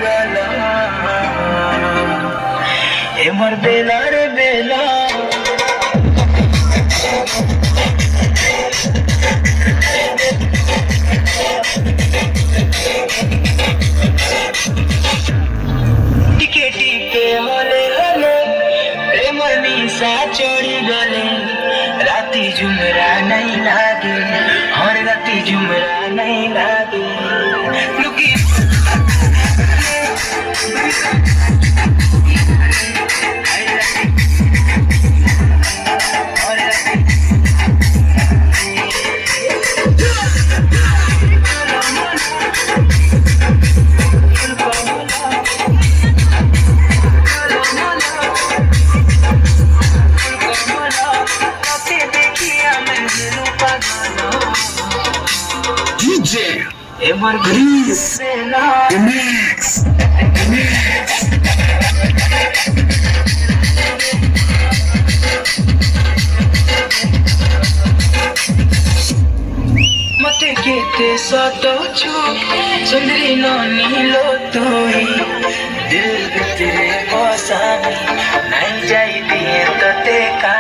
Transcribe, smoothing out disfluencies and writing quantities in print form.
पागल ए मोर बेला रे बेला टिकेटी पे हले हले प्रेम निशा चढ़ी गले राती झुमरा नहीं लागे हर राती झुमरा नहीं लागे लुकी DJ Evergreen Mix मते केते सतो छु सुंदरी नो नीलो तोई दिल तेरे बसामी नहीं जाई दिए तते का